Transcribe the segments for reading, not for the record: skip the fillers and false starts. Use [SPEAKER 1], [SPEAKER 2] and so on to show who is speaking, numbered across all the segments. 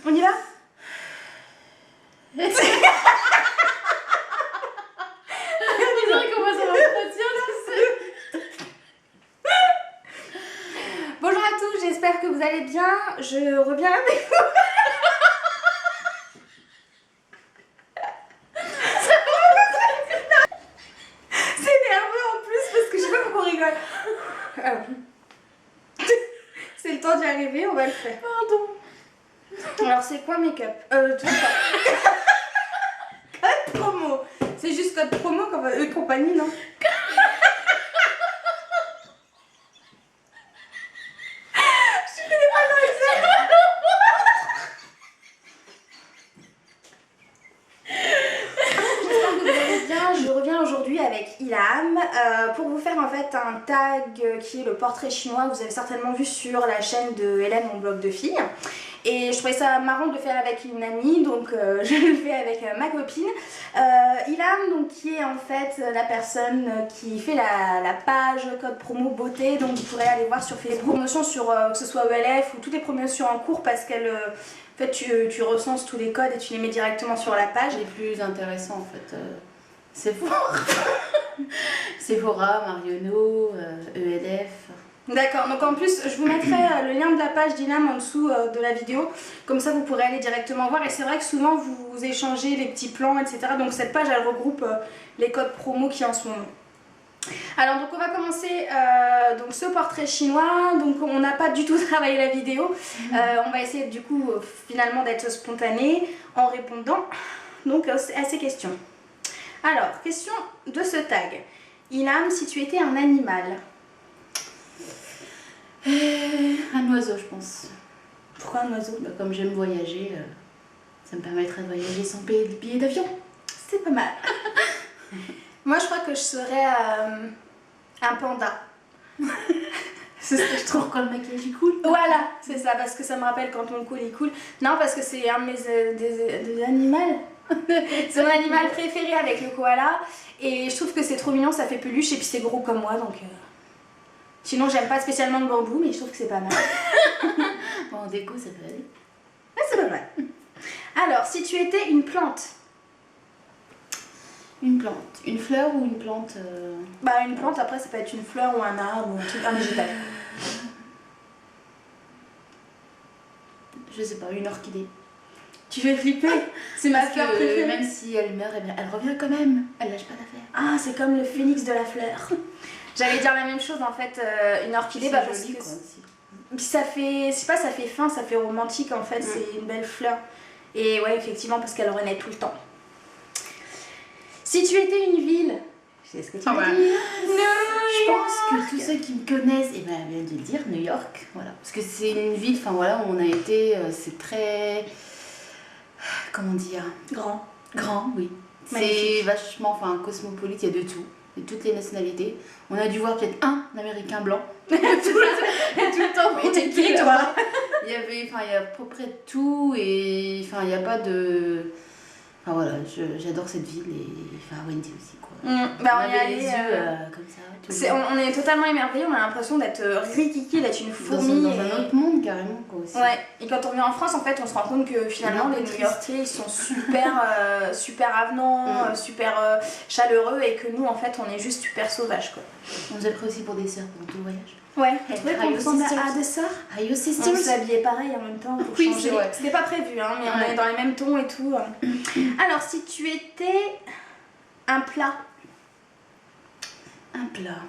[SPEAKER 1] On y va?
[SPEAKER 2] On dirait qu'on va sur l'entretien, tu sais.
[SPEAKER 1] Bonjour à tous, j'espère que vous allez bien. Je reviens avec vous. C'est nerveux en plus parce que je sais pas pourquoi on rigole. Alors, c'est le temps d'y arriver, on va le faire.
[SPEAKER 2] Pardon.
[SPEAKER 1] Alors c'est quoi make-up? Tout ça. Code promo. C'est juste code promo comme compagnie, non? Je connais pas le nom exact. J'espère que vous allez bien. Je reviens aujourd'hui avec Ilham pour vous faire en fait un tag qui est le portrait chinois. Vous avez certainement vu sur la chaîne de Hélène, mon blog de filles. Et je trouvais ça marrant de le faire avec une amie, donc je le fais avec ma copine. Ilham, donc, qui est en fait la personne qui fait la page code promo beauté, donc vous pourrez aller voir sur Facebook. Les promotions sur que ce soit ELF ou toutes les promotions en cours parce qu'elle... en fait, tu recenses tous les codes et tu les mets directement sur la page.
[SPEAKER 2] Les plus intéressants en fait, Sephora, Sephora, Marionneau, ELF.
[SPEAKER 1] D'accord, donc en plus je vous mettrai le lien de la page d'Ilham en dessous de la vidéo, comme ça vous pourrez aller directement voir. Et c'est vrai que souvent vous échangez les petits plans, etc. Donc cette page elle regroupe les codes promo qu'il y a en ce moment. Alors donc on va commencer donc ce portrait chinois. Donc on n'a pas du tout travaillé la vidéo, on va essayer du coup finalement d'être spontané en répondant donc à ces questions. Alors, question de ce tag. Ilham, si tu étais un animal?
[SPEAKER 2] Un oiseau, je pense.
[SPEAKER 1] Pourquoi un oiseau?
[SPEAKER 2] Bah, comme j'aime voyager, ça me permettrait de voyager sans payer de billets d'avion.
[SPEAKER 1] C'est pas mal. Moi, je crois que je serais un panda. C'est ce que je trouve.
[SPEAKER 2] Pourquoi le maquillage est cool?
[SPEAKER 1] Voilà, c'est ça, parce que ça me rappelle quand mon col est cool. Non, parce que c'est un de mes des animaux. C'est mon animal préféré avec le koala. Et je trouve que c'est trop mignon, ça fait peluche et puis c'est gros comme moi, donc... Sinon, j'aime pas spécialement le bambou, mais je trouve que c'est pas mal.
[SPEAKER 2] Bon, en déco, ça peut aller.
[SPEAKER 1] Ouais, c'est pas mal. Alors, si tu étais une plante?
[SPEAKER 2] Une plante. Une fleur ou une plante
[SPEAKER 1] Bah, une plante, après, ça peut être une fleur ou un arbre ou un truc, un végétal.
[SPEAKER 2] Je sais pas, une orchidée.
[SPEAKER 1] Tu fais flipper? C'est ma fleur préférée.
[SPEAKER 2] Même si elle meurt, elle revient quand même. Elle lâche pas d'affaire.
[SPEAKER 1] Ah, c'est comme le phénix de la fleur. J'allais dire la même chose en fait, une orchidée, bah, parce
[SPEAKER 2] joli,
[SPEAKER 1] que
[SPEAKER 2] quoi, aussi.
[SPEAKER 1] puis ça fait, je sais pas, ça fait fin, ça fait romantique en fait, c'est une belle fleur. Et ouais, effectivement, parce qu'elle renaît tout le temps. Si tu étais une ville, je sais ce que tu veux dire.
[SPEAKER 2] Je pense que tous ceux qui me connaissent, eh ben, viennent de le dire, New York, voilà. Parce que c'est une ville, enfin voilà, où on a été, c'est très, comment dire, grand, oui. C'est vachement, enfin, cosmopolite, il y a de tout. De toutes les nationalités. On a dû voir peut-être un américain blanc. tout le temps.
[SPEAKER 1] Mais t'es qui, toi?
[SPEAKER 2] Il y avait, enfin, il y a à peu près tout et, enfin, il n'y a pas de... Enfin voilà, j'adore cette ville et, enfin, Wendy aussi, quoi.
[SPEAKER 1] Bah, on est
[SPEAKER 2] avait
[SPEAKER 1] allé,
[SPEAKER 2] les yeux comme ça.
[SPEAKER 1] on est totalement émerveillés, on a l'impression d'être rikiki, d'être une fourmi.
[SPEAKER 2] Dans un autre monde, carrément, quoi, aussi.
[SPEAKER 1] Ouais, et quand on vient en France, en fait, on se rend compte que finalement, les New-Yorkais, ils sont super avenants, super chaleureux, et que nous, en fait, on est juste super sauvages, quoi.
[SPEAKER 2] On nous a pris aussi pour des sœurs pendant tout le voyage.
[SPEAKER 1] Ouais, tu trouvais qu'on ressemble à des sœurs?
[SPEAKER 2] Are you sisters?
[SPEAKER 1] On s'habillait pareil en même temps pour changer. C'était pas prévu, hein, mais on est dans les mêmes tons et tout. Alors, si tu étais un plat?
[SPEAKER 2] Un plat.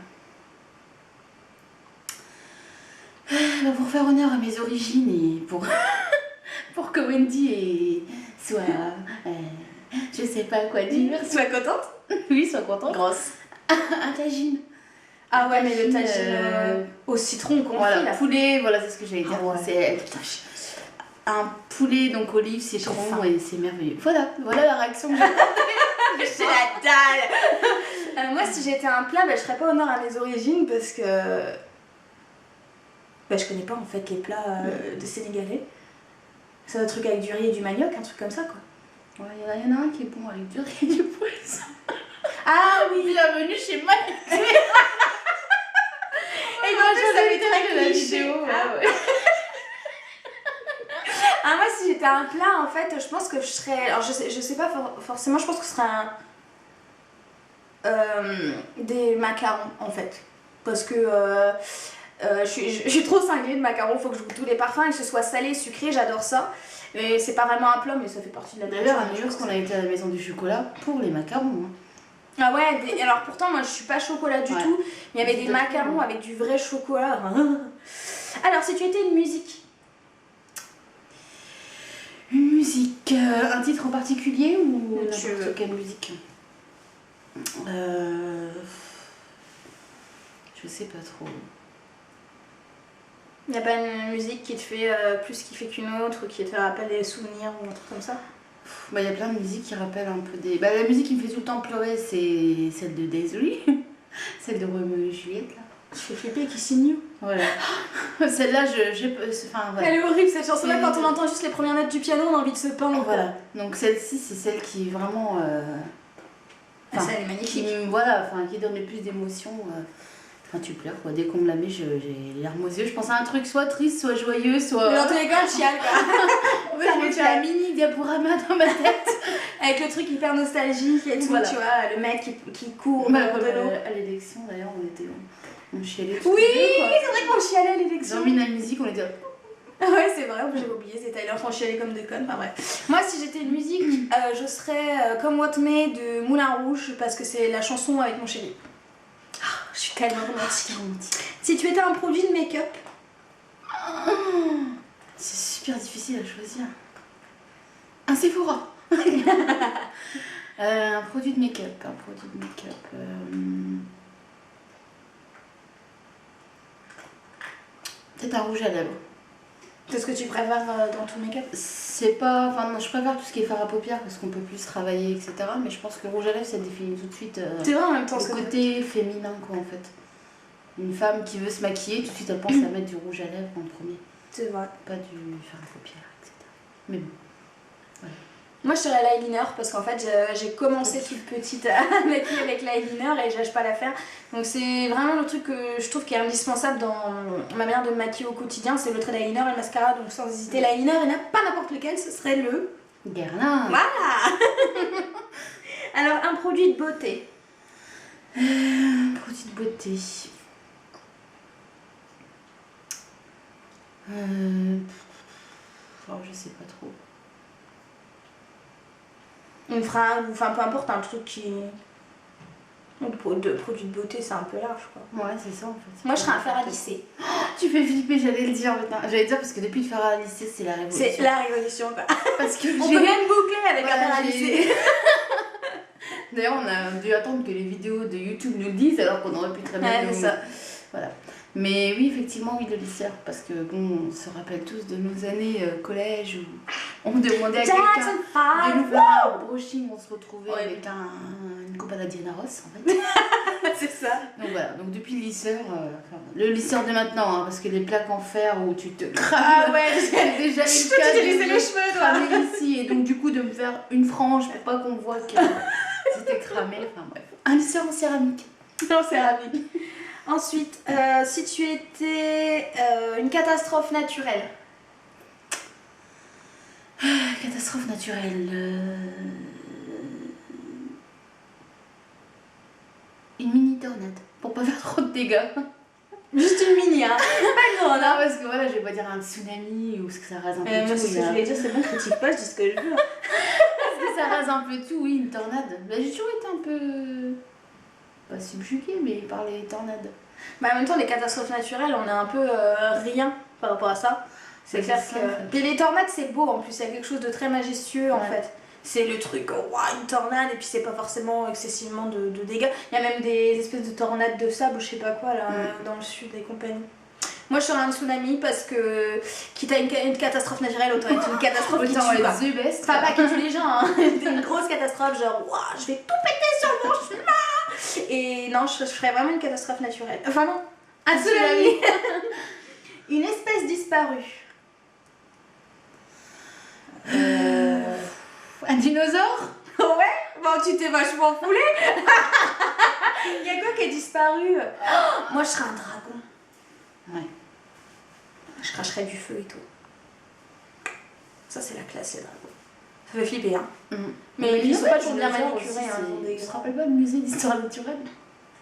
[SPEAKER 2] Pour faire honneur à mes origines et pour que Wendy soit... je sais pas quoi dire.
[SPEAKER 1] Sois contente?
[SPEAKER 2] Oui, soit contente.
[SPEAKER 1] Grosse.
[SPEAKER 2] Un tagine.
[SPEAKER 1] Ah ouais, mais le tagine au citron confit,
[SPEAKER 2] voilà,
[SPEAKER 1] là.
[SPEAKER 2] Poulet, voilà, c'est ce que j'allais dire.
[SPEAKER 1] Ah ouais.
[SPEAKER 2] C'est un poulet, donc olive, citron, et c'est merveilleux. Voilà la réaction que j'ai.
[SPEAKER 1] J'ai la dalle. Moi, si j'étais un plat, bah, je ferais pas honneur à mes origines parce que bah, je connais pas en fait les plats de sénégalais. C'est un truc avec du riz et du manioc, un truc comme ça, quoi.
[SPEAKER 2] Ouais, il y en a un qui est bon avec du riz et du poisson.
[SPEAKER 1] Ah oui.
[SPEAKER 2] Bienvenue chez Mike.
[SPEAKER 1] Et moi, je savais très
[SPEAKER 2] la
[SPEAKER 1] cliché.
[SPEAKER 2] vidéo.
[SPEAKER 1] Ah, ouais. Ah, moi, si j'étais un plat, en fait, je pense que je serais... Alors, je sais pas forcément, je pense que ce serait des macarons, en fait. Parce que je suis trop cinglée de macarons, faut que je goûte tous les parfums, que ce soit salé, sucré, j'adore ça. Mais c'est pas vraiment un plat, mais ça fait partie de la
[SPEAKER 2] D'ailleurs, à New York, on a été à la maison du chocolat pour les macarons. Hein.
[SPEAKER 1] Ah ouais, alors pourtant, moi je suis pas chocolat du tout, mais il y avait des macarons avec du vrai chocolat. Alors, si tu étais une musique.
[SPEAKER 2] Une musique, un titre en particulier ou n'importe quelle musique Je sais pas trop.
[SPEAKER 1] Il n'y a pas une musique qui te fait plus kiffer qu'une autre, ou qui te rappelle des souvenirs ou un truc comme ça?
[SPEAKER 2] Bah, y a plein de musiques qui rappellent un peu des... Bah, la musique qui me fait tout le temps pleurer, c'est celle de Daisy, celle de Roméo et Juliette, là.
[SPEAKER 1] Je fais flipper qui signe you.
[SPEAKER 2] Voilà. Celle-là, enfin, voilà.
[SPEAKER 1] Elle est horrible cette chanson-là, quand on entend juste les premières notes du piano, on a envie de se peindre.
[SPEAKER 2] Voilà. Donc celle-ci, c'est celle qui vraiment...
[SPEAKER 1] ça, elle est magnifique.
[SPEAKER 2] Voilà, enfin, qui donne le plus d'émotions. Enfin, tu pleures, quoi. Dès qu'on me la met, j'ai les larmes aux yeux. Je pense à un truc soit triste, soit joyeux, soit...
[SPEAKER 1] Mais dans tous les cas, je chiale, quoi.
[SPEAKER 2] En fait, je me fais un mini diaporama dans ma tête.
[SPEAKER 1] Avec le truc hyper nostalgique et tout, voilà. Tu vois, le mec qui court
[SPEAKER 2] de
[SPEAKER 1] l'eau.
[SPEAKER 2] À l'élection, d'ailleurs, on chialait
[SPEAKER 1] tous les deux, c'est vrai qu'on chialait à l'élection.
[SPEAKER 2] Dans la musique, on était...
[SPEAKER 1] Ouais, c'est vrai, j'avais oublié, c'était Tyler, on chialait comme des connes, enfin bref. Moi, si j'étais une musique, je serais comme What Me de Moulin Rouge, parce que c'est la chanson avec mon chéri. Oh, je suis tellement romantique. Si tu étais un produit de make-up.
[SPEAKER 2] C'est super difficile à choisir. Un Sephora. Un produit de make-up. Peut-être un rouge à lèvres.
[SPEAKER 1] C'est ce que tu préfères dans ton make-up?
[SPEAKER 2] C'est pas... Enfin, non, je préfère tout ce qui est fard à paupières parce qu'on peut plus travailler, etc. Mais je pense que le rouge à lèvres, ça définit tout de suite
[SPEAKER 1] c'est vrai en même temps,
[SPEAKER 2] le côté féminin, quoi, en fait. Une femme qui veut se maquiller, tout de suite, elle pense à mettre du rouge à lèvres en premier.
[SPEAKER 1] C'est vrai.
[SPEAKER 2] Pas du fard à paupières, etc. Mais bon, voilà.
[SPEAKER 1] Moi, je serais l'eyeliner parce qu'en fait, j'ai commencé toute petite à maquiller avec l'eyeliner et je lâche pas l'affaire. Donc, c'est vraiment le truc que je trouve qui est indispensable dans ma manière de me maquiller au quotidien, c'est le trait d'eyeliner et le mascara. Donc, sans hésiter, l'eyeliner et pas n'importe lequel, ce serait le
[SPEAKER 2] Guerlain.
[SPEAKER 1] Voilà. Alors, un produit de beauté.
[SPEAKER 2] Produit de beauté. Oh, je sais pas trop.
[SPEAKER 1] Une fringue, enfin peu importe, un truc qui... De produit de beauté, c'est un peu large, quoi.
[SPEAKER 2] Ouais, c'est ça en fait.
[SPEAKER 1] Moi, je serais un fer à lisser.
[SPEAKER 2] Oh, tu fais flipper, j'allais le dire, putain. J'allais dire parce que depuis le fer à lisser, c'est la révolution.
[SPEAKER 1] C'est la révolution, quoi.
[SPEAKER 2] Parce que
[SPEAKER 1] on peut même boucler avec un fer à lisser.
[SPEAKER 2] D'ailleurs, on a dû attendre que les vidéos de YouTube nous le disent alors qu'on aurait pu très bien
[SPEAKER 1] nous... ça.
[SPEAKER 2] Voilà. Mais oui, effectivement, oui, le lisseur, parce que bon, on se rappelle tous de nos années collège où on demandait à quelqu'un de nous faire un brushing, on se retrouvait avec une coupe à la Diana Ross, en fait.
[SPEAKER 1] C'est ça.
[SPEAKER 2] Donc voilà, donc depuis le lisseur, le lisseur de maintenant, hein, parce que les plaques en fer où tu te crames,
[SPEAKER 1] ah ouais,
[SPEAKER 2] j'ai déjà eu le cas
[SPEAKER 1] de laisser les cheveux,
[SPEAKER 2] cramer ici, et donc du coup de me faire une frange pour pas qu'on voit que c'était cramé, enfin bref. Un lisseur en céramique.
[SPEAKER 1] En céramique. Ensuite, si tu étais une catastrophe naturelle.
[SPEAKER 2] Catastrophe naturelle. Une mini tornade, pour pas faire trop de dégâts.
[SPEAKER 1] Juste une mini, hein. Pas grande, hein.
[SPEAKER 2] Parce que voilà, je vais pas dire un tsunami ou ce que ça rase un peu tout.
[SPEAKER 1] Moi, c'est ce que je voulais dire, c'est bon, critique pas, je dis ce que je veux.
[SPEAKER 2] Parce que ça rase un peu tout, oui, une tornade. Bah, j'ai toujours été un peu... pas subjuguée, mais par les tornades.
[SPEAKER 1] Bah, en même temps, les catastrophes naturelles, on a un peu rien par rapport à ça. C'est clair que... Puis les tornades, c'est beau en plus, il y a quelque chose de très majestueux en fait. C'est le truc, waouh, une tornade, et puis c'est pas forcément excessivement de dégâts. Il y a même des espèces de tornades de sable, je sais pas quoi, là, dans le sud et compagnie. Moi, je serais un tsunami parce que, quitte à une catastrophe naturelle, autant être une catastrophe qui tue, quoi. Enfin, pas qui tue les gens, hein. Une grosse catastrophe, genre, waouh, je vais tout péter sur mon chemin. Et non, je ferais vraiment une catastrophe naturelle. Enfin, non, un tsunami. Une espèce disparue.
[SPEAKER 2] Un dinosaure?
[SPEAKER 1] Ouais, bon, tu t'es vachement foulé. Il y a quoi qui est disparu? Oh, moi, je serais un dragon. Ouais. Je cracherais du feu et tout. Ça, c'est la classe, les dragons. Ça fait flipper, hein.
[SPEAKER 2] Mais
[SPEAKER 1] ils sont pas toujours bien manucurés.
[SPEAKER 2] Tu te rappelles pas le musée d'histoire naturelle?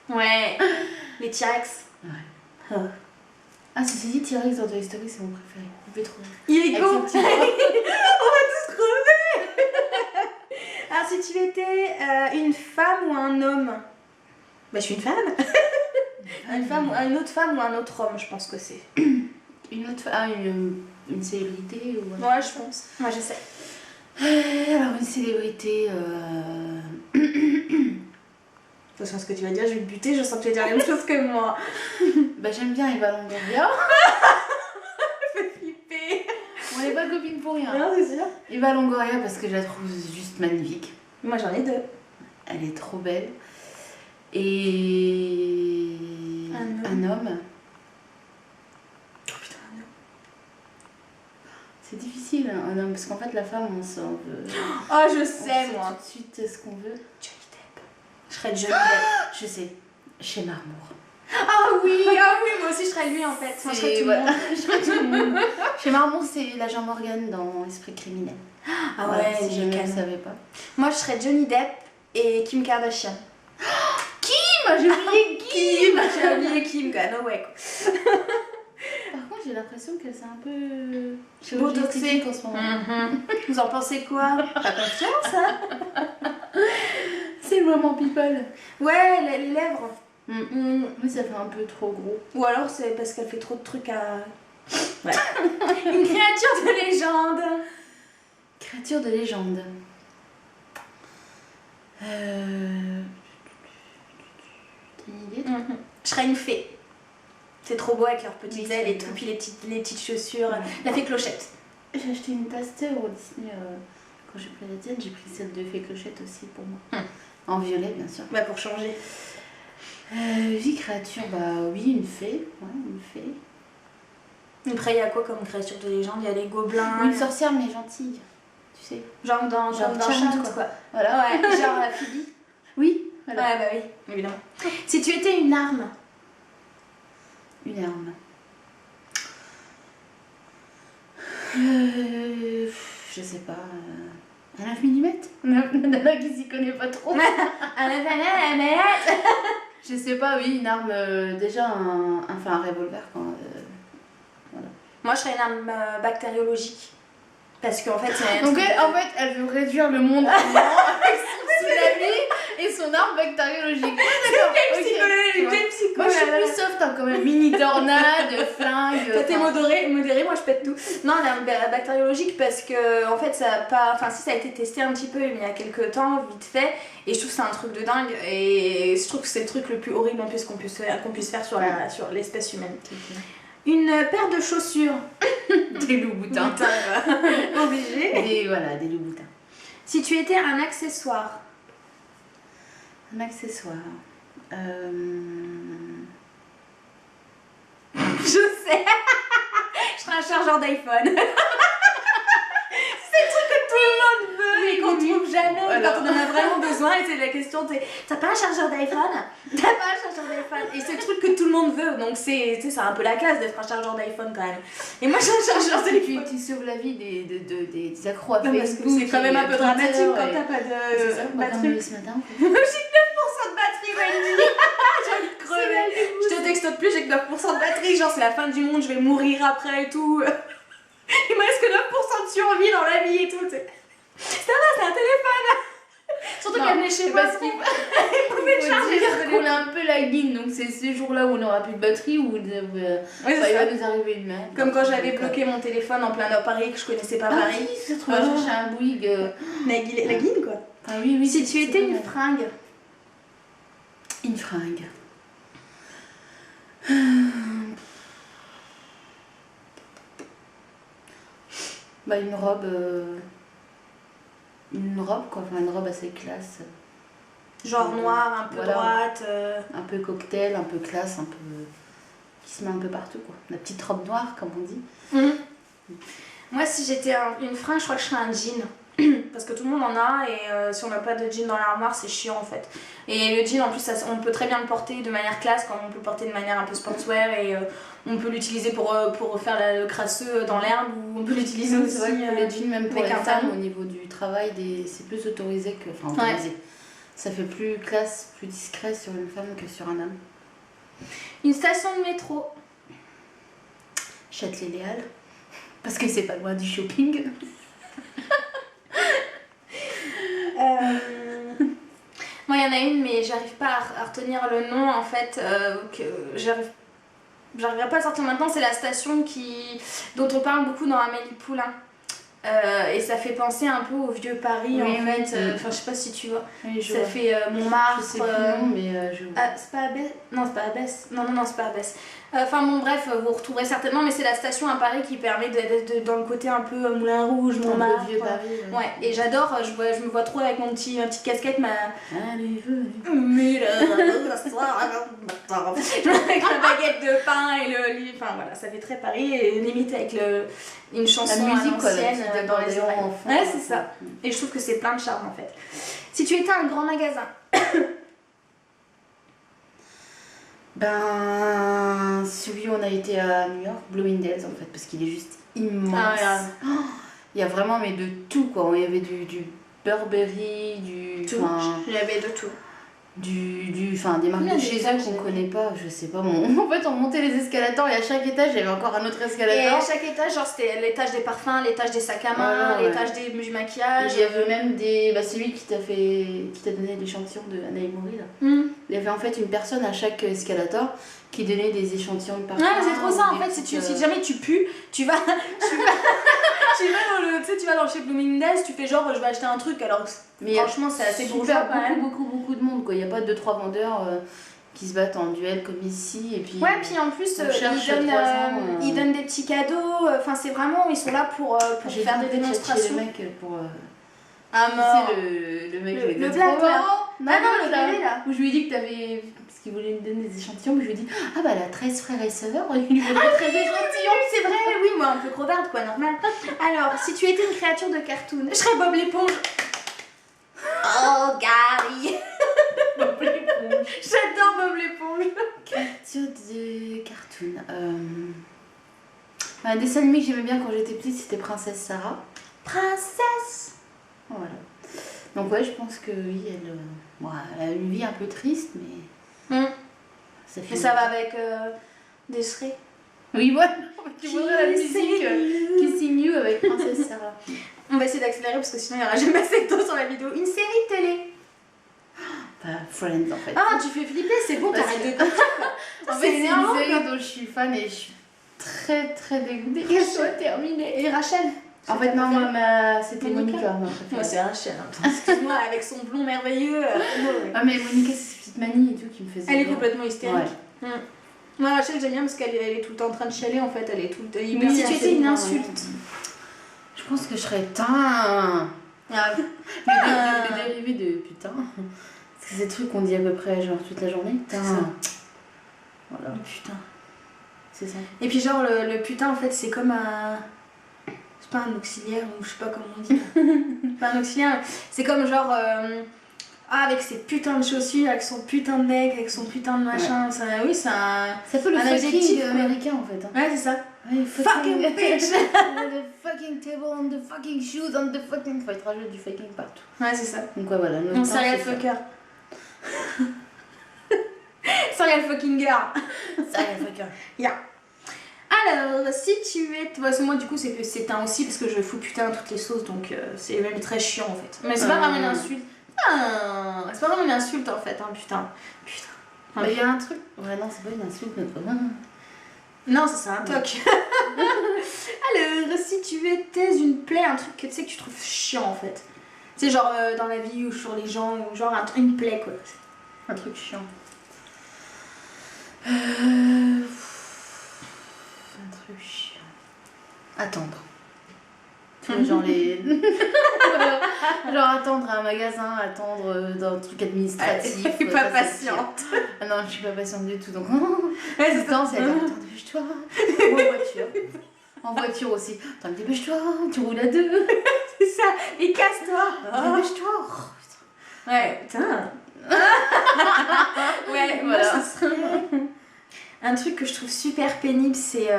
[SPEAKER 1] Ouais. Les T-Rex.
[SPEAKER 2] Ouais. Ah, ceci dit, T-Rex dans Toy Story, c'est mon préféré. Il fait trop rire.
[SPEAKER 1] Il est con. On va
[SPEAKER 2] Avec son petit
[SPEAKER 1] tous crever. Alors, si tu étais une femme ou un homme? Bah, je suis une femme. Une autre femme ou un autre homme, je pense que c'est.
[SPEAKER 2] Une autre ah, une célébrité ou...
[SPEAKER 1] Ouais, je pense. Moi, je sais.
[SPEAKER 2] Alors, une célébrité...
[SPEAKER 1] Attention à ce que tu vas dire, je vais te buter, je sens que tu vas dire la même chose que moi.
[SPEAKER 2] Bah, j'aime bien Eva Longoria.
[SPEAKER 1] Ça fait flipper.
[SPEAKER 2] On n'est pas copines pour rien.
[SPEAKER 1] Non, c'est sûr.
[SPEAKER 2] Eva Longoria parce que je la trouve juste magnifique.
[SPEAKER 1] Moi, j'en ai deux.
[SPEAKER 2] Elle est trop belle. Et... Un homme.
[SPEAKER 1] Oh putain, un homme.
[SPEAKER 2] C'est difficile, hein, un homme, parce qu'en fait, la femme, on s'en veut.
[SPEAKER 1] Oh, je
[SPEAKER 2] On
[SPEAKER 1] sais,
[SPEAKER 2] sait
[SPEAKER 1] moi.
[SPEAKER 2] tout de suite ce qu'on veut.
[SPEAKER 1] Johnny Depp. Je serais Johnny Depp.
[SPEAKER 2] Je sais. Chez Marmour.
[SPEAKER 1] Ah oui, moi aussi, je serais lui, en fait. Moi, je serais tout le
[SPEAKER 2] Voilà.
[SPEAKER 1] monde.
[SPEAKER 2] Je serais tout le monde. Chez Marmour, c'est l'agent Morgan dans Esprit criminel.
[SPEAKER 1] Ah
[SPEAKER 2] Voilà,
[SPEAKER 1] ouais,
[SPEAKER 2] si jamais
[SPEAKER 1] j'ai
[SPEAKER 2] vous ne savez pas.
[SPEAKER 1] Moi, je serais Johnny Depp et Kim Kardashian.
[SPEAKER 2] Kim, j'ai oublié Kim.
[SPEAKER 1] J'ai oublié Kim, quoi. No way, quoi.
[SPEAKER 2] Par contre, j'ai l'impression qu'elle s'est un peu
[SPEAKER 1] Botoxée
[SPEAKER 2] en ce moment.
[SPEAKER 1] Vous en pensez quoi? Pas confiance, hein?
[SPEAKER 2] C'est le moment people.
[SPEAKER 1] Ouais, les lèvres.
[SPEAKER 2] Oui, ça fait un peu trop gros.
[SPEAKER 1] Ou alors c'est parce qu'elle fait trop de trucs à... Ouais. Une créature de légende.
[SPEAKER 2] Créature de légende. T'as une idée?
[SPEAKER 1] Je serais une fée. C'est trop beau avec leurs petites
[SPEAKER 2] Oui,
[SPEAKER 1] ailes et
[SPEAKER 2] c'est
[SPEAKER 1] tout,
[SPEAKER 2] bien.
[SPEAKER 1] puis les petites chaussures.
[SPEAKER 2] Ouais.
[SPEAKER 1] La fée Clochette.
[SPEAKER 2] J'ai acheté une tasse-thé au Disney. Quand j'ai pris la tienne, j'ai pris celle de Fée Clochette aussi pour moi. En violet, bien sûr.
[SPEAKER 1] Bah pour changer.
[SPEAKER 2] Vie créature, bah oui, une fée. Ouais, une fée.
[SPEAKER 1] Après, il y a quoi comme créature de légende? Il y a les gobelins.
[SPEAKER 2] Ou une sorcière, mais gentille. Tu sais.
[SPEAKER 1] Genre dans
[SPEAKER 2] Genre
[SPEAKER 1] Charmed,
[SPEAKER 2] Charmed,
[SPEAKER 1] quoi.
[SPEAKER 2] Voilà.
[SPEAKER 1] Ouais, genre Phoebe.
[SPEAKER 2] Oui, voilà.
[SPEAKER 1] Ouais, bah oui, évidemment. Si tu étais une arme?
[SPEAKER 2] Une arme. Je sais pas. Un 9 mm. Nana qui s'y connaît pas trop. Je sais pas, oui, une arme. Déjà, un revolver. Voilà.
[SPEAKER 1] Moi, je serais une arme bactériologique. Parce qu'en fait, c'est.
[SPEAKER 2] Donc, elle veut réduire le monde en néant avec son tsunami et son arme bactériologique. Ouais, d'accord. Ok. Moi, je suis plus soft, hein, quand même. Mini tornade, flingue.
[SPEAKER 1] Toi, t'es modéré, moi je pète tout. Non, l'arme bactériologique parce que en fait ça a pas. Enfin, si ça a été testé un petit peu il y a quelques temps, vite fait, et je trouve que c'est un truc de dingue. Et je trouve que c'est le truc le plus horrible en plus qu'on puisse faire sur l'espèce humaine. Une paire de chaussures.
[SPEAKER 2] Des loups-boutins.
[SPEAKER 1] Obligé.
[SPEAKER 2] Et voilà, des loups-boutins.
[SPEAKER 1] Si tu étais un accessoire.
[SPEAKER 2] Un accessoire.
[SPEAKER 1] Je sais. Je serais un chargeur d'iPhone. C'est le truc que tout le monde veut et qu'on trouve jamais quand on en a vraiment besoin. Et c'est la question, t'as pas un chargeur d'iPhone? T'as pas un chargeur d'iPhone? Et c'est le truc que tout le monde veut. Donc c'est un peu la classe d'être un chargeur d'iPhone quand même. Et moi j'ai un chargeur
[SPEAKER 2] Et puis
[SPEAKER 1] d'iPhone.
[SPEAKER 2] tu sauves la vie des accros à
[SPEAKER 1] Non, parce que
[SPEAKER 2] Facebook.
[SPEAKER 1] c'est quand même un peu dramatique quand t'as pas
[SPEAKER 2] C'est ça,
[SPEAKER 1] de
[SPEAKER 2] bah, comme
[SPEAKER 1] batterie.
[SPEAKER 2] ce matin.
[SPEAKER 1] J'ai 9% de batterie, Wendy. J'ai envie de crever. Je te texte plus, j'ai que 9% de batterie. Genre, c'est la fin du monde, je vais mourir après et tout. Il me reste que 9% de survie dans la vie et tout. Ça va, c'est un téléphone. Surtout qu'elle venait chez moi.
[SPEAKER 2] Parce qu'il
[SPEAKER 1] pouvait charger.
[SPEAKER 2] qu'on a un peu la guine, donc c'est ces jours-là où on n'aura plus de batterie où il va nous arriver une merde.
[SPEAKER 1] Comme quand j'avais bloqué mon téléphone en plein nord Paris que je connaissais pas Paris.
[SPEAKER 2] Oui, c'est trop bien. Chercher un Bouygues.
[SPEAKER 1] La guine quoi.
[SPEAKER 2] Ah oui, oui.
[SPEAKER 1] Si tu étais une fringue.
[SPEAKER 2] Une fringue. Bah une robe quoi, enfin une robe assez classe.
[SPEAKER 1] Genre noire, un peu
[SPEAKER 2] Voilà.
[SPEAKER 1] droite.
[SPEAKER 2] Un peu cocktail, un peu classe, un peu qui se met un peu partout quoi. La petite robe noire comme on dit.
[SPEAKER 1] Moi si j'étais une fringue, je crois que je serais un jean. parce que tout le monde en a et si on n'a pas de jean dans l'armoire c'est chiant en fait. Et le jean en plus on peut très bien le porter de manière classe comme on peut le porter de manière un peu sportswear et on peut l'utiliser pour faire le crasseux dans l'herbe ou on peut l'utiliser aussi.
[SPEAKER 2] C'est vrai que les jeans même pour les
[SPEAKER 1] un
[SPEAKER 2] femmes au niveau du travail c'est plus autorisé que... Enfin autorisé. Ouais. Ça fait plus classe, plus discret sur une femme que sur un homme.
[SPEAKER 1] Une station de métro.
[SPEAKER 2] Châtelet-Léal. Parce que c'est pas loin du shopping.
[SPEAKER 1] Moi, il y en a une, mais j'arrive pas à retenir le nom en fait. Que j'arriverai pas à sortir maintenant. C'est la station dont on parle beaucoup dans Amélie Poulain. Et ça fait penser un peu au vieux Paris en fait. Enfin, je sais pas si tu vois. Oui, ça vois. Fait Montmartre.
[SPEAKER 2] Je sais plus le nom, mais je vois.
[SPEAKER 1] C'est pas Abbesse. Non, c'est pas Abbesse. Non, c'est pas Abbesse. Enfin bon, bref, vous retrouverez certainement, mais c'est la station à Paris qui permet d'être dans le côté un peu Moulin Rouge, Montmartre.
[SPEAKER 2] Vieux Paris.
[SPEAKER 1] Ouais, et j'adore. Je me vois trop avec mon petit casquette,
[SPEAKER 2] Allez,
[SPEAKER 1] mais là, soir, avec la baguette de pain et le lit. Enfin voilà, ça fait très Paris et limite avec une chanson
[SPEAKER 2] la musique,
[SPEAKER 1] ancienne dans les oreilles. Ouais, c'est ça.
[SPEAKER 2] Ouais.
[SPEAKER 1] Et je trouve que c'est plein de charme en fait. Si tu étais un grand magasin.
[SPEAKER 2] Ben, celui où on a été à New York, Bloomingdale's en fait, parce qu'il est juste immense. Il y a vraiment mais de tout quoi. Il y avait du Burberry,
[SPEAKER 1] tout. Il y avait de tout.
[SPEAKER 2] Des marques de chez eux qu'on connaît pas, je sais pas. En fait, on montait les escalators et à chaque étage, il y avait encore un autre escalator.
[SPEAKER 1] Et à chaque étage, genre c'était l'étage des parfums, l'étage des sacs à main, l'étage du maquillage.
[SPEAKER 2] Il y avait même c'est lui qui t'a donné l'échantillon de Anna Mori là. Il y avait en fait une personne à chaque escalator qui donnait des échantillons de parfum.
[SPEAKER 1] Ouais, c'est trop ça en fait. Si jamais tu pues, tu vas dans chez Bloomingdale's, tu fais genre je vais acheter un truc alors mais franchement c'est assez bourgeois quand même.
[SPEAKER 2] Beaucoup de monde quoi. Il n'y a pas 2-3 vendeurs qui se battent en duel comme ici et puis
[SPEAKER 1] puis en plus ils donnent des petits cadeaux. Enfin c'est vraiment ils sont là pour faire des démonstrations.
[SPEAKER 2] Les mecs pour
[SPEAKER 1] mort.
[SPEAKER 2] C'est le mec
[SPEAKER 1] le black là.
[SPEAKER 2] Non, le bébé là. Où je lui ai dit que t'avais. Parce qu'il voulait me donner des échantillons, mais je lui ai dit ah bah la 13 frères et sœurs, il lui faudrait 13 échantillons.
[SPEAKER 1] Oui, c'est vrai, oui, moi un peu crevarde quoi, normal. Alors, si tu étais une créature de cartoon, je serais Bob l'éponge. Oh, Gary.
[SPEAKER 2] Bob l'éponge.
[SPEAKER 1] J'adore Bob l'éponge.
[SPEAKER 2] Créature de cartoon. Un dessin animé que j'aimais bien quand j'étais petite, c'était Princesse Sarah.
[SPEAKER 1] Princesse.
[SPEAKER 2] Voilà. Donc ouais, je pense que oui, elle a une vie un peu triste, mais
[SPEAKER 1] ça va avec Desiree.
[SPEAKER 2] Oui, voilà. Tu voudrais la musique Kissing You avec Princesse Sarah.
[SPEAKER 1] On va essayer d'accélérer parce que sinon il n'y aura jamais assez de temps sur la vidéo. Une série de télé.
[SPEAKER 2] Friends en fait.
[SPEAKER 1] Ah, tu fais flipper, c'est bon, t'arrêtes de compter quoi.
[SPEAKER 2] En fait, c'est une série dont je suis fan et je suis très très dégoûtée qu'elle soit terminée.
[SPEAKER 1] Et Rachel?
[SPEAKER 2] En fait, non, moi, c'était Monica.
[SPEAKER 1] Moi, c'est Rachel. Excuse-moi, avec son blond merveilleux.
[SPEAKER 2] Ah, mais Monica, c'est cette petite manie et tout qui me faisait.
[SPEAKER 1] Elle est complètement hystérique. Ouais. Moi, Rachel, j'aime bien parce qu'elle est tout le temps en train de chialer en fait. Elle est tout le temps.
[SPEAKER 2] Oui, si tu étais une insulte. Je pense que je serais putain. Le dérivé de putain. Parce que c'est des trucs qu'on dit à peu près genre toute la journée. Putain. Voilà.
[SPEAKER 1] Le putain.
[SPEAKER 2] C'est ça.
[SPEAKER 1] Et puis, genre, le putain, en fait, c'est comme un. C'est pas un auxiliaire ou je sais pas comment on dit. Pas un auxiliaire, c'est comme genre. Avec ses putains de chaussures, avec son putain de mec, avec son putain de machin. Ça, oui, c'est un.
[SPEAKER 2] Ça fait le fucking américain en fait.
[SPEAKER 1] Ouais, c'est ça.
[SPEAKER 2] Ouais,
[SPEAKER 1] fucking bitch!
[SPEAKER 2] The fucking table, on the fucking shoes, on the fucking. Faut être rajouter du fucking partout.
[SPEAKER 1] Ouais, c'est ça.
[SPEAKER 2] Donc, ouais, voilà.
[SPEAKER 1] On serial fucker. Serial fucking girl.
[SPEAKER 2] Serial fucker.
[SPEAKER 1] Yeah. Alors, si tu es. Moi, du coup, c'est un aussi parce que je fous putain toutes les sauces donc c'est même très chiant en fait. Mais c'est pas vraiment une insulte. C'est pas vraiment une insulte en fait, hein, putain.
[SPEAKER 2] Mais il y a un truc. Ouais, non, c'est pas une insulte, notre.
[SPEAKER 1] Non, c'est un toc. Alors, si tu étais une plaie, un truc que tu sais que tu trouves chiant en fait. C'est genre dans la vie ou sur les gens, ou genre une plaie quoi.
[SPEAKER 2] Un truc chiant. Un truc chiant. Attendre. Genre les. Genre attendre à un magasin, attendre dans un truc administratif.
[SPEAKER 1] Elle est pas patiente.
[SPEAKER 2] Ah non, je suis pas patiente du tout donc. Ouais, c'est ça, c'est attends, dépêche-toi. Ou en voiture. En voiture aussi. Attends, dépêche-toi, tu roules à deux.
[SPEAKER 1] C'est ça, et casse-toi.
[SPEAKER 2] Dépêche-toi.
[SPEAKER 1] Ouais, putain. Ouais, moi,
[SPEAKER 2] Voilà.
[SPEAKER 1] ça serait... Un truc que je trouve super pénible, c'est...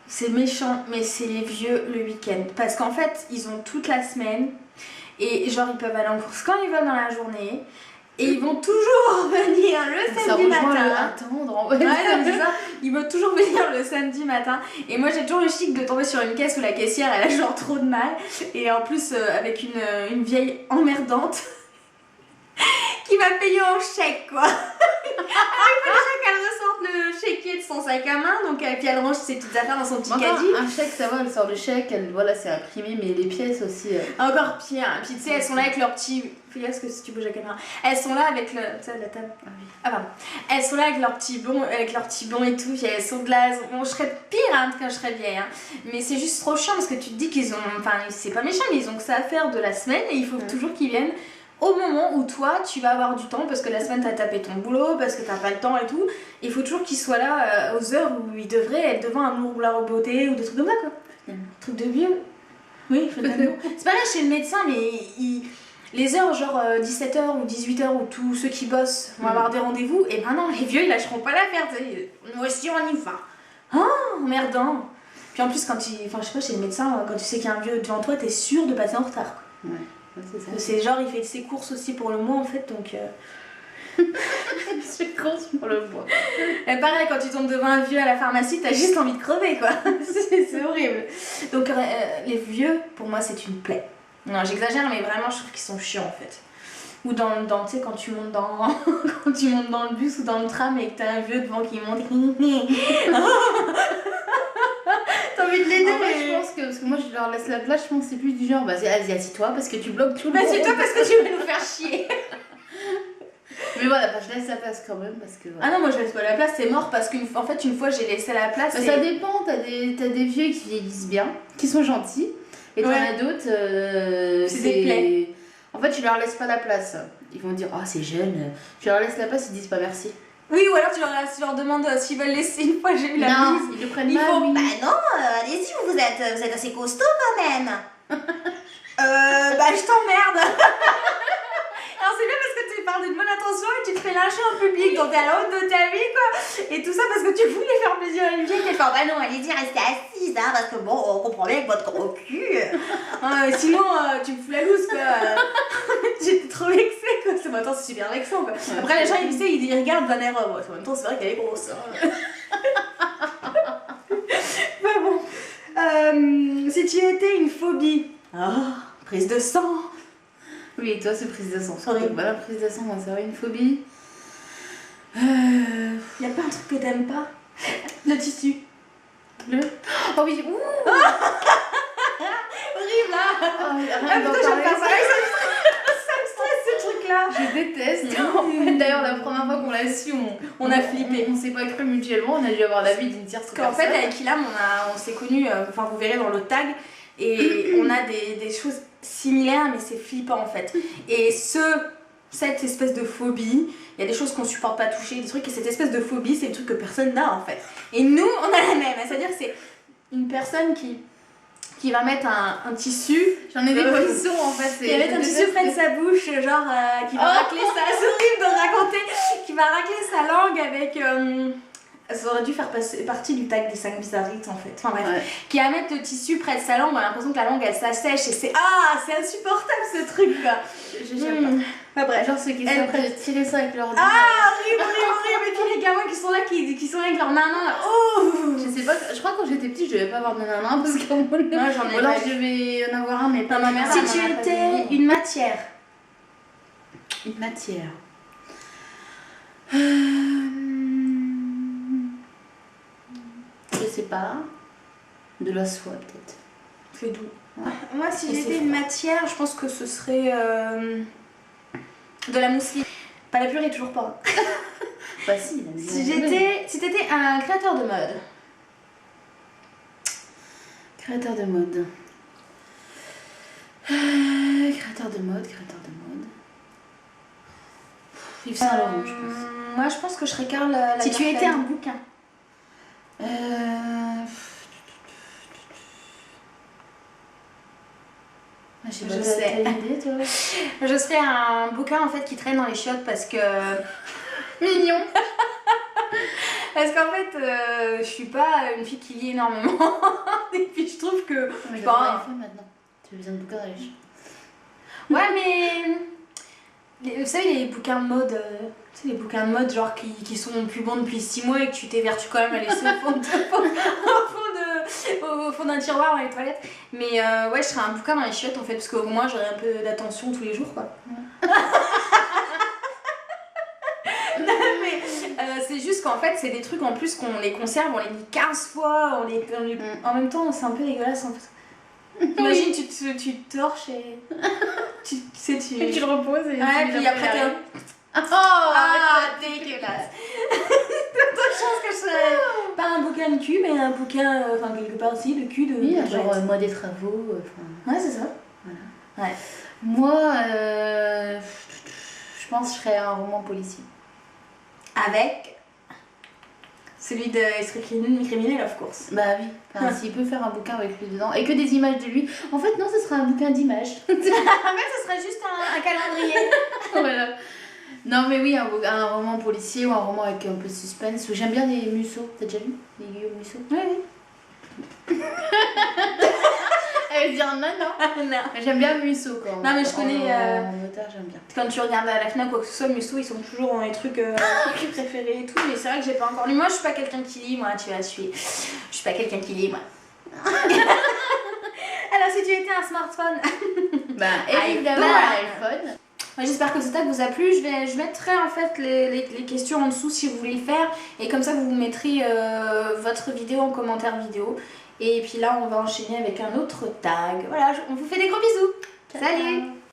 [SPEAKER 1] C'est méchant, mais c'est les vieux le week-end. Parce qu'en fait, ils ont toute la semaine, et genre, ils peuvent aller en course quand ils veulent dans la journée, et ils vont toujours venir le samedi matin.
[SPEAKER 2] Attendre, en fait.
[SPEAKER 1] Ouais, non, c'est ça. Ils vont toujours venir le samedi matin. Et moi, j'ai toujours le chic de tomber sur une caisse où la caissière, elle a genre trop de mal. Et en plus, avec une vieille emmerdante qui va payer en chèque, quoi. Alors, il faut déjà qu'elle ressorte le chéquier de son sac à main, donc puis elle range ses petites affaires dans son petit caddie.
[SPEAKER 2] Un chèque, ça va, elle sort le chèque, voilà, c'est imprimé, mais les pièces aussi.
[SPEAKER 1] Encore pire. Puis tu sais, elles sont là avec leur petit... Fais gaffe, parce que si tu bouges la caméra. Elles sont là avec le... Tu sais, la table.
[SPEAKER 2] Ah oui.
[SPEAKER 1] Ah pardon. Elles sont là avec leur petit bon et tout, puis elles sont glaces. Bon, je serais pire hein, quand je serais vieille, hein. Mais c'est juste trop chiant parce que tu te dis qu'ils ont... Enfin, c'est pas méchant, mais ils ont que ça à faire de la semaine et il faut toujours qu'ils viennent au moment où toi, tu vas avoir du temps parce que la semaine, t'as tapé ton boulot, parce que t'as pas le temps et tout. Il faut toujours qu'ils soient là aux heures où ils devraient être devant un moulin à beauté ou des trucs comme ça, quoi. Truc de vieux. Oui, finalement. C'est pareil chez le médecin, mais les heures genre 17h ou 18h où tous ceux qui bossent vont avoir des rendez-vous, et ben non, les vieux ils lâcheront pas l'affaire, nous aussi on y va. Oh, merdant. Puis en plus quand enfin je sais pas, chez le médecin, quand tu sais qu'il y a un vieux devant toi, t'es sûr de passer en retard.
[SPEAKER 2] Ouais, c'est ça.
[SPEAKER 1] C'est genre il fait ses courses aussi pour le mois en fait, donc...
[SPEAKER 2] C'est course pour le bois.
[SPEAKER 1] Et pareil, quand tu tombes devant un vieux à la pharmacie, t'as juste envie de crever quoi. C'est horrible. Donc les vieux, pour moi c'est une plaie. Non, j'exagère, mais vraiment, je trouve qu'ils sont chiants en fait. Ou tu sais, quand tu montes dans quand tu montes dans le bus ou dans le tram et que t'as un vieux devant qui monte. T'as envie de l'aider.
[SPEAKER 2] En fait, je pense que, parce que moi je leur laisse la place, je pense que c'est plus du genre, vas-y, assis-toi parce que tu bloques tout le monde.
[SPEAKER 1] Assis-toi parce que tu vas nous faire chier.
[SPEAKER 2] Mais voilà, je laisse la place quand même parce que. Voilà.
[SPEAKER 1] Ah non, moi je laisse pas la place, c'est mort parce qu'en fait, une fois j'ai laissé la place.
[SPEAKER 2] Bah, ça dépend, t'as des vieux qui vieillissent bien, qui sont gentils. Et t'en as d'autres,
[SPEAKER 1] c'est des plaies.
[SPEAKER 2] En fait, tu leur laisses pas la place. Ils vont dire, oh, c'est jeune. Tu leur laisses la place, ils disent pas merci.
[SPEAKER 1] Oui, ou alors tu leur demandes s'ils veulent laisser. Une fois, j'ai eu la
[SPEAKER 2] non,
[SPEAKER 1] mise.
[SPEAKER 2] ils le prennent mal. Oui.
[SPEAKER 3] Bah non, allez-y, vous êtes assez costaud quand même.
[SPEAKER 1] Bah je t'emmerde. Alors c'est bien parce que tu parles d'une bonne intention et tu te fais lâcher en public quand t'es à la haute de ta vie quoi. Et tout ça parce que tu voulais faire plaisir à une vieille qui fait bah non, allez-y, restez assise hein, parce que bon, on comprend bien avec votre gros cul. Sinon tu me fous la loose quoi. J'étais trop vexée quoi. En même temps c'est super vexant quoi. Après les gens ils regardent d'un air en même temps c'est vrai qu'elle est grosse. Hein. Bah bon. Si tu étais une phobie. Prise de sang.
[SPEAKER 2] Oui, et toi, c'est prise de sang.
[SPEAKER 1] Horrible.
[SPEAKER 2] Voilà, prise de sang, moi, c'est vrai, une phobie.
[SPEAKER 1] Y'a pas un truc que t'aimes pas? Le tissu.
[SPEAKER 2] Oh oui, ouh.
[SPEAKER 1] Horrible là.
[SPEAKER 2] Rien d'en
[SPEAKER 1] putain, j'aime
[SPEAKER 2] parler.
[SPEAKER 1] pas ça. Ça me stresse ce truc là.
[SPEAKER 2] Je déteste. En fait, d'ailleurs, la première fois qu'on l'a su,
[SPEAKER 1] On a flippé.
[SPEAKER 2] On s'est pas cru mutuellement, on a dû avoir l'avis d'une tierce
[SPEAKER 1] Parce qu'en fait, avec Ilham, on s'est connus, enfin vous verrez dans le tag, et on a des choses similaires, mais c'est flippant en fait. Et cette espèce de phobie, il y a des choses qu'on supporte pas toucher, des trucs, et cette espèce de phobie, c'est le truc que personne n'a en fait. Et nous, on a la même, c'est-à-dire que c'est une personne qui va mettre un tissu.
[SPEAKER 2] J'en ai des poissons en fait.
[SPEAKER 1] Qui va mettre un tissu près de sa bouche, genre qui va racler sa. C'est horrible de raconter. Qui va racler sa langue avec. Ça aurait dû faire partie du tag des 5 bizarrites en fait. Enfin bref. Ouais. Qui va mettre le tissu près de sa langue, on a l'impression que la langue elle s'assèche et c'est. C'est insupportable ce truc quoi.
[SPEAKER 2] J'aime pas. Bref. Genre ceux qui sont prêts de tirer ça avec leur.
[SPEAKER 1] Horrible. Et puis les gamins qui sont là, qui sont là avec leur nanan.
[SPEAKER 2] Je sais pas, je crois que quand j'étais petite, je devais pas avoir de nanan parce qu'au moins.
[SPEAKER 1] Ouais, j'en ai.
[SPEAKER 2] Ou alors je devais en avoir un, mais pas ma mère.
[SPEAKER 1] Si tu étais une matière.
[SPEAKER 2] Une matière. Je sais pas. De la soie peut-être.
[SPEAKER 1] C'est doux. Ouais. Moi si j'étais une matière, je pense que ce serait de la mousseline. Pas la purée, toujours pas.
[SPEAKER 2] Bah si.
[SPEAKER 1] Si t'étais un créateur de mode.
[SPEAKER 2] Créateur de mode. Créateur de mode. Yves Saint Laurent, je pense.
[SPEAKER 1] Moi, je pense que je serais Karl Lagerfeld.
[SPEAKER 2] Si tu étais un bouquin. Je sais pas,
[SPEAKER 1] Je
[SPEAKER 2] t'as
[SPEAKER 1] sais.
[SPEAKER 2] une idée toi?
[SPEAKER 1] Je serais un bouquin en fait qui traîne dans les chiottes parce que...
[SPEAKER 2] Mignon.
[SPEAKER 1] Parce qu'en fait, je suis pas une fille qui lit énormément. Et puis je trouve que...
[SPEAKER 2] Mais
[SPEAKER 1] je
[SPEAKER 2] t'as
[SPEAKER 1] sais
[SPEAKER 2] ton
[SPEAKER 1] pas.
[SPEAKER 2] iPhone maintenant. Tu as besoin de bouquins dans les chiottes.
[SPEAKER 1] Ouais, mais... Vous savez, les bouquins de mode, tu sais, les bouquins de mode genre qui sont plus bons depuis 6 mois et que tu t'évertues quand même à laisser au fond d'un tiroir dans les toilettes. Mais ouais, je serais un bouquin dans les chiottes en fait, parce qu'au moins j'aurais un peu d'attention tous les jours quoi. Non, mais c'est juste qu'en fait, c'est des trucs en plus qu'on les conserve, on les lit 15 fois, en même temps, c'est un peu dégueulasse en fait. Imagine, tu te torches et tu sais,
[SPEAKER 2] Et tu le reposes et
[SPEAKER 1] ouais, puis après t'es un... dégueulasse. D'autres chances que je serais pas un bouquin de cul, mais un bouquin, enfin quelque part aussi, de cul de...
[SPEAKER 2] Oui,
[SPEAKER 1] de
[SPEAKER 2] genre
[SPEAKER 1] toilette.
[SPEAKER 2] moi des travaux.
[SPEAKER 1] Ouais, c'est ça.
[SPEAKER 2] Voilà.
[SPEAKER 1] Ouais.
[SPEAKER 2] Moi, je pense que je ferais un roman policier.
[SPEAKER 1] Avec celui de Esprit criminel, of course.
[SPEAKER 2] Bah oui, enfin, s'il peut faire un bouquin avec lui dedans et que des images de lui. En fait, non, ce sera un bouquin d'images.
[SPEAKER 1] En fait, ce serait juste un calendrier.
[SPEAKER 2] Voilà. Non, mais oui, un roman policier ou un roman avec un peu de suspense. J'aime bien les Musso. T'as déjà lu les Guillaume Musso?
[SPEAKER 1] Oui, oui.
[SPEAKER 2] Elle veut dire non, non.
[SPEAKER 1] Non.
[SPEAKER 2] J'aime bien Musso quand même.
[SPEAKER 1] Non, mais je connais,
[SPEAKER 2] En auteur, j'aime bien.
[SPEAKER 1] Quand tu regardes à la FNAC ou quoi que ce soit, Musso, ils sont toujours dans les trucs préférés et tout, mais c'est vrai que j'ai pas encore lu. Moi, je suis pas quelqu'un qui lit, moi, tu vois, je suis pas quelqu'un qui lit, moi. Alors, si tu étais un smartphone...
[SPEAKER 2] Bah, évidemment, l'iPhone.
[SPEAKER 1] Ouais, j'espère que ce tag vous a plu. Je mettrai en fait les questions en dessous si vous voulez le faire. Et comme ça, vous mettrez votre vidéo en commentaire vidéo. Et puis là, on va enchaîner avec un autre tag. Voilà, on vous fait des gros bisous. Salut!